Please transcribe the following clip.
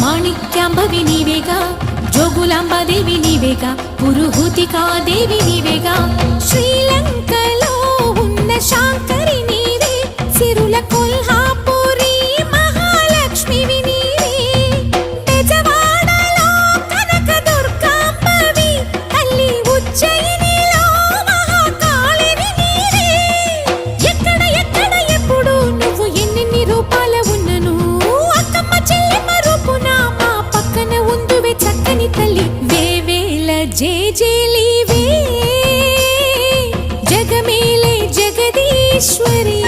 మాణిక్యాంబవి నీవేగా, జోగులాంబాదేవి నీవేగా, పురుహూతికాదేవి నీవేగా, శ్రీలంకలో ఉన్న శాంకరి నీవే, సిరుల కొల్హాపురి మహాలక్ష్మివి నీవే, బెజవాడలో కనక దుర్గాంబవి, తల్లి ఉజ్జయినిలో మహాకాళిని నీవే. ఎక్కడ ఎక్కడ ఎప్పుడు నువ్వు ఎన్నెన్ని రూపాల ఉన్నను, అక్కమ్మ చెల్లెమ్మ రూపున మా పక్కన ఉందువే చక్కని తల్లి. వేవేల జేజేలివే, జగమేలే జగదీశ్వరి.